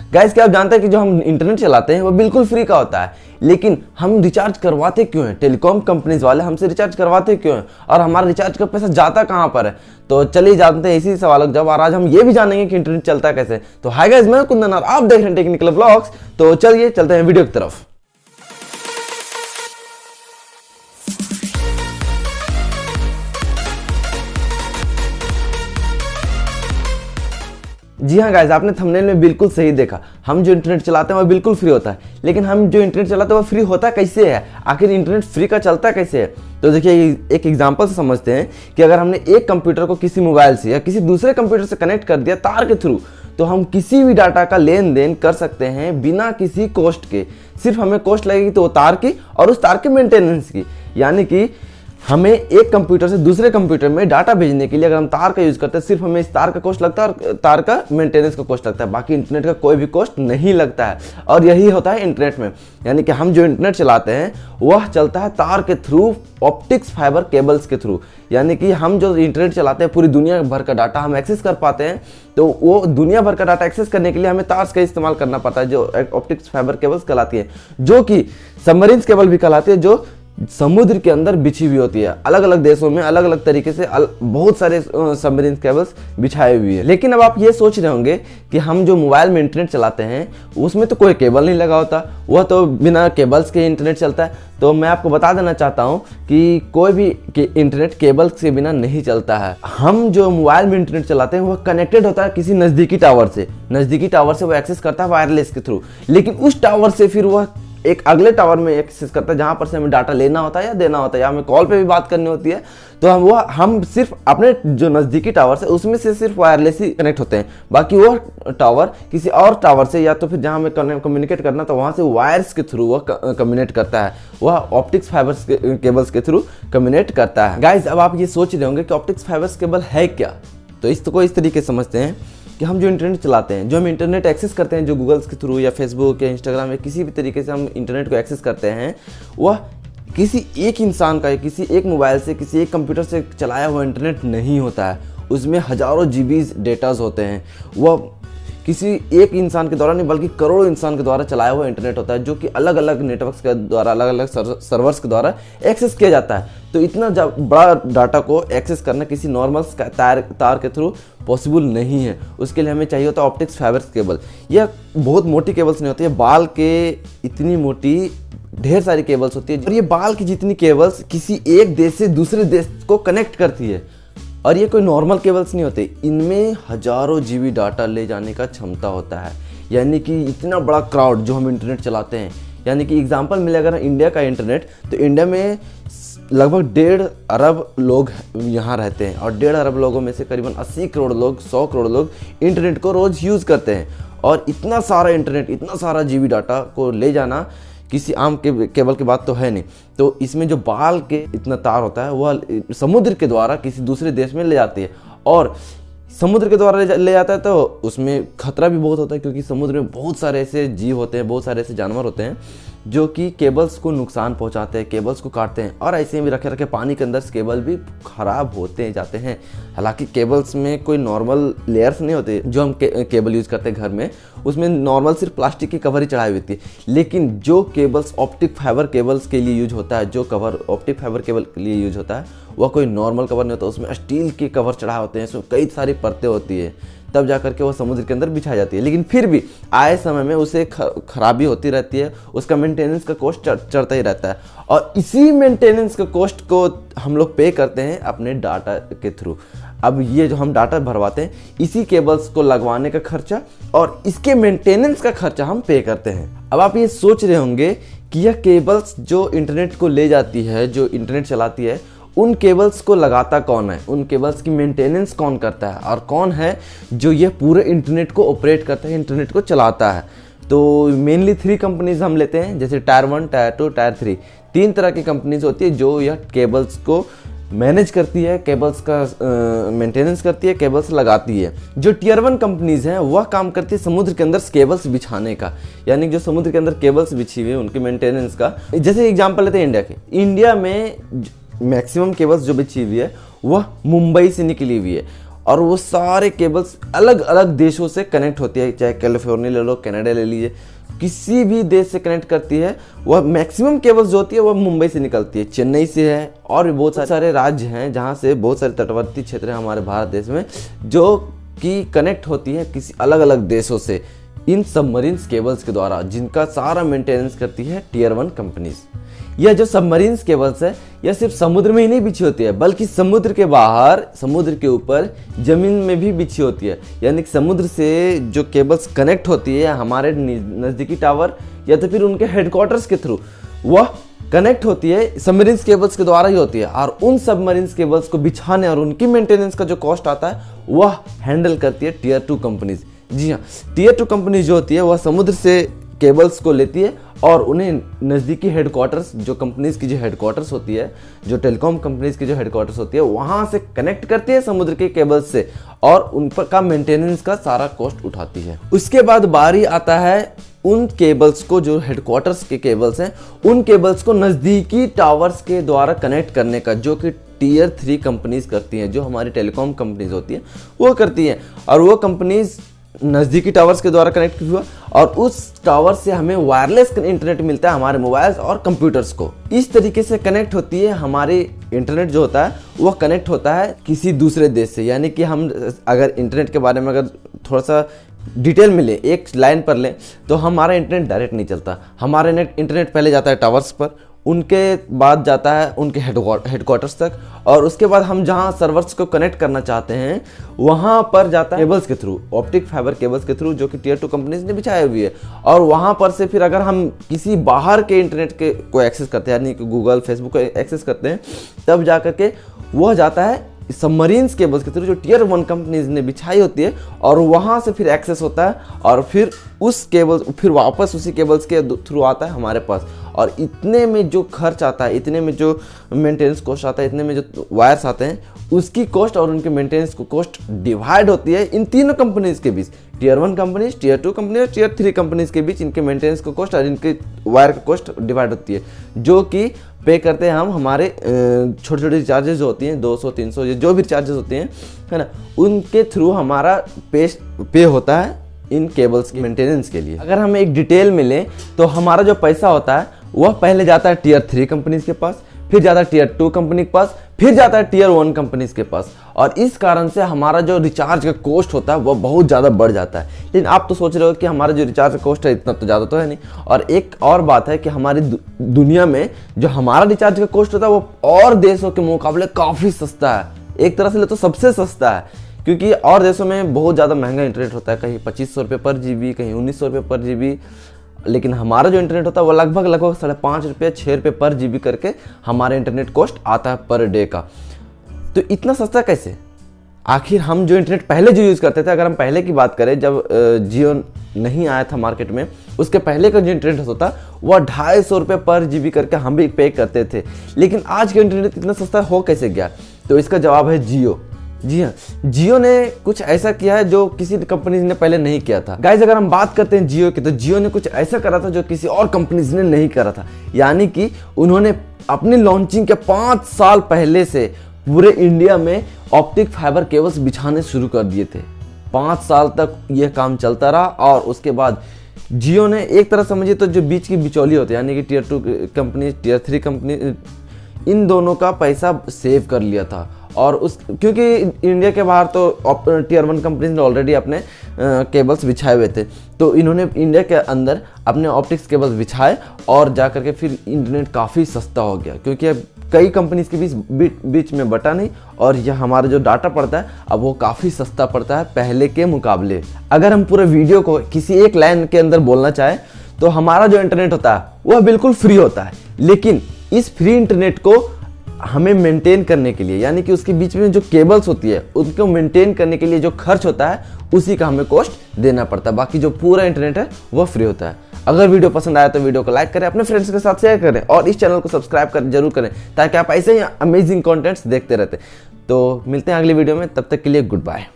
Guys क्या आप जानते हैं कि जो हम इंटरनेट चलाते हैं वो बिल्कुल फ्री का होता है, लेकिन हम रिचार्ज करवाते क्यों हैं? टेलीकॉम कंपनीज वाले हमसे रिचार्ज करवाते क्यों हैं और हमारा रिचार्ज का पैसा जाता कहाँ पर है? तो चलिए जानते हैं इसी सवाल का जवाब। और आज हम ये भी जानेंगे कि इंटरनेट चलता कैसे। तो हाय गाइस, मैं कुंदन और आप देख रहे हैं टेक्निकल ब्लॉग्स। तो चलिए चलते हैं वीडियो की तरफ। जी हाँ गाइस, आपने थंबनेल में बिल्कुल सही देखा। हम जो इंटरनेट चलाते हैं वो बिल्कुल फ्री होता है, लेकिन हम जो इंटरनेट चलाते हैं वो फ्री होता कैसे है? आखिर इंटरनेट फ्री का चलता कैसे है? तो देखिए एक एग्जांपल से समझते हैं कि अगर हमने एक कंप्यूटर को किसी मोबाइल से या किसी दूसरे कंप्यूटर से कनेक्ट कर दिया तार के थ्रू, तो हम किसी भी डाटा का लेन देन कर सकते हैं बिना किसी कॉस्ट के। सिर्फ हमें कॉस्ट लगेगी तो वो तार की और उस तार के मेंटेनेंस की। यानी कि हमें एक कंप्यूटर से दूसरे कंप्यूटर में डाटा भेजने के लिए अगर हम तार का यूज करते हैं, सिर्फ हमें इस तार का कॉस्ट लगता है और तार का मेंटेनेंस का कॉस्ट लगता है। बाकी इंटरनेट का कोई भी कॉस्ट नहीं लगता है। और यही होता है इंटरनेट में, यानी कि हम जो इंटरनेट चलाते हैं वह चलता है तार के थ्रू, ऑप्टिक्स फाइबर केबल्स के थ्रू। यानी कि हम जो इंटरनेट चलाते हैं पूरी दुनिया भर का डाटा हम एक्सेस कर पाते हैं। तो वो दुनिया भर का डाटा एक्सेस करने के लिए हमें तार का इस्तेमाल करना पड़ता है, जो ऑप्टिक्स फाइबर केबल्स कहलाती है, जो कि सबमरीन केबल भी कहलाती है, जो समुद्र के अंदर बिछी हुई होती है। अलग अलग देशों में अलग अलग तरीके से बहुत सारे सबमरीन केबल्स बिछाए हुए हैं। लेकिन अब आप ये सोच रहे होंगे कि हम जो मोबाइल में इंटरनेट चलाते हैं उसमें तो कोई केबल नहीं लगा होता, वह तो बिना केबल्स के इंटरनेट चलता है। तो मैं आपको बता देना चाहता हूँ कि कोई भी इंटरनेट केबल्स के बिना नहीं चलता है। हम जो मोबाइल में इंटरनेट चलाते हैं वह कनेक्टेड होता है किसी नज़दीकी टावर से। नज़दीकी टावर से वो एक्सेस करता है वायरलेस के थ्रू, लेकिन उस टावर से फिर वह एक अगले टावर में एक्सेस करता है जहां पर से हमें डाटा लेना होता है या देना होता है, या हमें कॉल पे भी बात करनी होती है। तो हम सिर्फ अपने जो नज़दीकी टावर से उसमें से सिर्फ वायरलेस ही कनेक्ट होते हैं। बाकी वो टावर किसी और टावर से या तो फिर जहां हमें कम्युनिकेट करना तो वहां से वायर्स के थ्रू वह कम्युनिकेट करता है, वह ऑप्टिक्स फाइबर्स केबल्स के थ्रू कम्युनिकेट करता है। गाइज अब आप ये सोच रहे होंगे कि ऑप्टिक्स फाइबर्स केबल है क्या? तो इसको इस तरीके से समझते हैं कि हम जो इंटरनेट चलाते हैं, जो हम इंटरनेट एक्सेस करते हैं, जो गूगल्स के थ्रू या फेसबुक या इंस्टाग्राम या किसी भी तरीके से हम इंटरनेट को एक्सेस करते हैं, वह किसी एक इंसान का, किसी एक मोबाइल से, किसी एक कंप्यूटर से चलाया हुआ इंटरनेट नहीं होता है। उसमें हज़ारों जीबीज डेटाज होते हैं। वह किसी एक इंसान के द्वारा नहीं बल्कि करोड़ों इंसान के द्वारा चलाया हुआ इंटरनेट होता है, जो कि अलग अलग नेटवर्क्स के द्वारा, अलग अलग सर्वर्स के द्वारा एक्सेस किया जाता है। तो इतना बड़ा डाटा को एक्सेस करना किसी नॉर्मल तार के थ्रू पॉसिबल नहीं है। उसके लिए हमें चाहिए होता है ऑप्टिक्स फाइबर्स केबल। यह बहुत मोटी केबल्स नहीं होती है, बाल के इतनी मोटी ढेर सारी केबल्स होती है, और ये बाल की जितनी केबल्स किसी एक देश से दूसरे देश को कनेक्ट करती है। और ये कोई नॉर्मल केबल्स नहीं होते, इनमें हजारों जीबी डाटा ले जाने का क्षमता होता है। यानी कि इतना बड़ा क्राउड जो हम इंटरनेट चलाते हैं, यानी कि एग्जांपल मिले अगर इंडिया का इंटरनेट, तो इंडिया में लगभग 1.5 अरब लोग यहाँ रहते हैं, और 1.5 अरब लोगों में से करीबन 80 करोड़ लोग, 100 करोड़ लोग इंटरनेट को रोज़ यूज़ करते हैं। और इतना सारा इंटरनेट, इतना सारा जीबी डाटा को ले जाना किसी आम केबल की बात तो है नहीं। तो इसमें जो बाल के इतना तार होता है वह समुद्र के द्वारा किसी दूसरे देश में ले जाती है, और समुद्र के द्वारा ले जाता है तो उसमें खतरा भी बहुत होता है, क्योंकि समुद्र में बहुत सारे ऐसे जीव होते हैं, बहुत सारे ऐसे जानवर होते हैं जो कि केबल्स को नुकसान पहुंचाते हैं, केबल्स को काटते हैं, और ऐसे भी रखे रखे पानी के अंदर केबल भी खराब होते जाते हैं। हालांकि केबल्स में कोई नॉर्मल लेयर्स नहीं होते जो हम केबल यूज़ करते हैं घर में, उसमें नॉर्मल सिर्फ प्लास्टिक की कवर ही चढ़ाई हुई थी। लेकिन जो केबल्स ऑप्टिक फाइबर केबल्स के लिए यूज होता है, जो कवर ऑप्टिक फाइबर केबल के लिए यूज होता है, वह कोई नॉर्मल कवर नहीं होता, उसमें स्टील के कवर चढ़ाए होते हैं, इसमें कई सारी परतें होती है, तब जाकर के वो समुद्र के अंदर बिछाई जाती है। लेकिन फिर भी आए समय में उसे खराबी होती रहती है, उसका मेंटेनेंस का कॉस्ट चढ़ता ही रहता है, और इसी मेंटेनेंस के कॉस्ट को हम लोग पे करते हैं अपने डाटा के थ्रू। अब ये जो हम डाटा भरवाते हैं, इसी केबल्स को लगवाने का खर्चा और इसके मेंटेनेंस का खर्चा हम पे करते हैं। अब आप ये सोच रहे होंगे कि यह केबल्स जो इंटरनेट को ले जाती है, जो इंटरनेट चलाती है, उन केबल्स को लगाता कौन है, उन केबल्स की मेंटेनेंस कौन करता है, और कौन है जो ये पूरे इंटरनेट को ऑपरेट करता है, इंटरनेट को चलाता है? तो मेनली 3 कंपनीज हम लेते हैं, जैसे टायर 1, टायर 2, टायर 3। 3 तरह की कंपनीज होती है जो यह केबल्स को मैनेज करती है, केबल्स का मेंटेनेंस करती है, केबल्स लगाती है। जो टियर 1 कंपनीज हैं वह काम करती है समुद्र के अंदर केबल्स बिछाने का, यानी जो समुद्र के अंदर केबल्स बिछी हुई है उनके मेंटेनेंस का। जैसे एग्जांपल लेते हैं इंडिया के, इंडिया में मैक्सिमम केबल्स जो बिछी हुई है वह मुंबई से निकली हुई है, और वो सारे केबल्स अलग अलग देशों से कनेक्ट होती है, चाहे कैलिफोर्निया ले लो, कनाडा ले लीजिए, किसी भी देश से कनेक्ट करती है। वह मैक्सिमम केबल्स जो होती है वह मुंबई से निकलती है, चेन्नई से है, और भी बहुत सारे राज्य हैं जहाँ से बहुत सारे तटवर्ती क्षेत्र हैं हमारे भारत देश में जो कि कनेक्ट होती है किसी अलग अलग देशों से इन सबमरीन्स केबल्स के द्वारा, जिनका सारा मेंटेनेंस करती है टियर 1 कंपनीज। यह जो सबमरीन्स केबल्स है यह सिर्फ समुद्र में ही नहीं बिछी होती है, बल्कि समुद्र के बाहर, समुद्र के ऊपर, जमीन में भी बिछी होती है। यानी कि समुद्र से जो केबल्स कनेक्ट होती है हमारे नज़दीकी टावर या तो फिर उनके हेडक्वार्टर्स के थ्रू, वह कनेक्ट होती है सबमरीन्स केबल्स के द्वारा ही होती है। और उन सबमरीन्स केबल्स को बिछाने और उनकी मेंटेनेंस का जो कॉस्ट आता है वह हैंडल करती है टियर 2 कंपनीज। जी हाँ, टियर 2 कंपनी जो होती है वह समुद्र से केबल्स को लेती है और उन्हें नज़दीकी हेडक्वार्टर्स, जो कंपनीज की जो हेडक्वार्टर्स होती है, जो टेलीकॉम कंपनीज की जो हेडक्वार्टर्स होती है, वहाँ से कनेक्ट करती है समुद्र के केबल्स से और उन पर का मेंटेनेंस का सारा कॉस्ट उठाती है। उसके बाद बारी आता है उन केबल्स को, जो हेडक्वार्टर्स के केबल्स हैं, उन केबल्स को नज़दीकी टावर्स के द्वारा कनेक्ट करने का, जो कि टियर 3 कंपनीज करती हैं, जो हमारी टेलीकॉम कंपनीज होती है वो करती हैं। और वो कंपनीज नज़दीकी टावर्स के द्वारा कनेक्ट हुआ और उस टावर से हमें वायरलेस इंटरनेट मिलता है हमारे मोबाइल्स और कंप्यूटर्स को। इस तरीके से कनेक्ट होती है हमारे इंटरनेट जो होता है वह कनेक्ट होता है किसी दूसरे देश से। यानी कि हम अगर इंटरनेट के बारे में अगर थोड़ा सा डिटेल में लें, एक लाइन पर लें, तो हमारा इंटरनेट डायरेक्ट नहीं चलता। हमारा इंटरनेट पहले जाता है टावर्स पर, उनके बाद जाता है उनके हेडक्वार्टर्स तक, और उसके बाद हम जहां सर्वर्स को कनेक्ट करना चाहते हैं वहां पर जाता है केबल्स के थ्रू, ऑप्टिक फाइबर केबल्स के थ्रू, जो कि टियर 2 कंपनीज ने बिछाई हुई है। और वहां पर से फिर अगर हम किसी बाहर के इंटरनेट के को एक्सेस करते हैं, यानी कि गूगल, फेसबुक को एक्सेस करते हैं, तब जा करके वह जाता है सबमरीन्स केबल्स के थ्रू, जो टियर 1 कंपनीज ने बिछाई होती है, और वहाँ से फिर एक्सेस होता है और फिर उस केबल फिर वापस उसी केबल्स के थ्रू आता है हमारे पास। और इतने में जो खर्च आता है, इतने में जो मेंटेनेंस कॉस्ट आता है, इतने में जो वायर्स आते हैं, उसकी कॉस्ट और उनके मेंटेनेंस को कॉस्ट डिवाइड होती है इन तीनों कंपनीज के बीच, टियर 1 कंपनीज, टियर 2 कंपनी और टियर 3 कंपनीज के बीच। इनके मेंटेनेंस का कॉस्ट और इनके वायर का कॉस्ट डिवाइड होती है, जो कि पे करते हैं हम हमारे छोटे छोटे रिचार्जेस जो होती हैं 200 300 जो भी रिचार्जेस होते हैं, है ना, उनके थ्रू हमारा पे होता है इन केबल्स की मेंटेनेंस के लिए। अगर हम एक डिटेल में लें तो हमारा जो पैसा होता है वह पहले जाता है टियर 3 कंपनीज के पास, फिर जाता है टियर 2 कंपनी के पास, फिर जाता है टियर 1 कंपनीज के पास। और इस कारण से हमारा जो रिचार्ज का कॉस्ट होता है वह बहुत ज़्यादा बढ़ जाता है। लेकिन आप तो सोच रहे हो कि हमारा जो रिचार्ज का कॉस्ट है इतना तो ज़्यादा तो है नहीं। और एक और बात है कि हमारी दुनिया में जो हमारा रिचार्ज का कॉस्ट होता है वो और देशों के मुकाबले काफ़ी सस्ता है। एक तरह से ले तो सबसे सस्ता है, क्योंकि और देशों में बहुत ज़्यादा महंगा इंटरनेट होता है, कहीं 2500 रुपये पर GB, कहीं 1900 रुपये पर GB। लेकिन हमारा जो इंटरनेट होता है वो लगभग 5.5 रुपये 6 रुपये पर GB करके हमारा इंटरनेट कॉस्ट आता है पर डे का। तो इतना सस्ता कैसे? आखिर हम जो इंटरनेट पहले जो यूज़ करते थे, अगर हम पहले की बात करें जब जियो नहीं आया था मार्केट में, उसके पहले का जो इंटरनेट होता वह 250 रुपये पर GB करके हम भी पे करते थे। लेकिन आज का इंटरनेट इतना सस्ता हो कैसे गया? तो इसका जवाब है जियो। जी हाँ, जियो ने कुछ ऐसा किया है जो किसी कंपनी ने पहले नहीं किया था। गाइज अगर हम बात करते हैं जियो की, तो जियो ने कुछ ऐसा करा था जो किसी और कंपनीज ने नहीं करा था। यानी कि उन्होंने अपनी लॉन्चिंग के 5 साल पहले से पूरे इंडिया में ऑप्टिक फाइबर केबल्स बिछाने शुरू कर दिए थे। 5 साल तक यह काम चलता रहा और उसके बाद जियो ने एक तरह समझिए तो जो बीच की बिचौली होती है, यानी कि टियर 2 कंपनी, टियर 3 कंपनी, इन दोनों का पैसा सेव कर लिया था। और क्योंकि इंडिया के बाहर तो टियर 1 कंपनीज ने ऑलरेडी अपने केबल्स बिछाए हुए थे, तो इन्होंने इंडिया के अंदर अपने ऑप्टिक्स केबल्स बिछाए और जा करके फिर इंटरनेट काफ़ी सस्ता हो गया, क्योंकि अब कई कंपनीज के बीच में बटा नहीं, और यह हमारा जो डाटा पड़ता है अब वो काफ़ी सस्ता पड़ता है पहले के मुकाबले। अगर हम पूरे वीडियो को किसी एक लाइन के अंदर बोलना चाहें तो हमारा जो इंटरनेट होता है वह बिल्कुल फ्री होता है, लेकिन इस फ्री इंटरनेट को हमें मेंटेन करने के लिए, यानी कि उसके बीच में जो केबल्स होती है उनको मेंटेन करने के लिए जो खर्च होता है उसी का हमें कॉस्ट देना पड़ता है। बाकी जो पूरा इंटरनेट है वह फ्री होता है। अगर वीडियो पसंद आया तो वीडियो को लाइक करें, अपने फ्रेंड्स के साथ शेयर करें और इस चैनल को सब्सक्राइब कर जरूर करें, ताकि आप ऐसे ही अमेजिंग कंटेंट्स देखते रहते। तो मिलते हैं अगली वीडियो में, तब तक के लिए गुड बाय।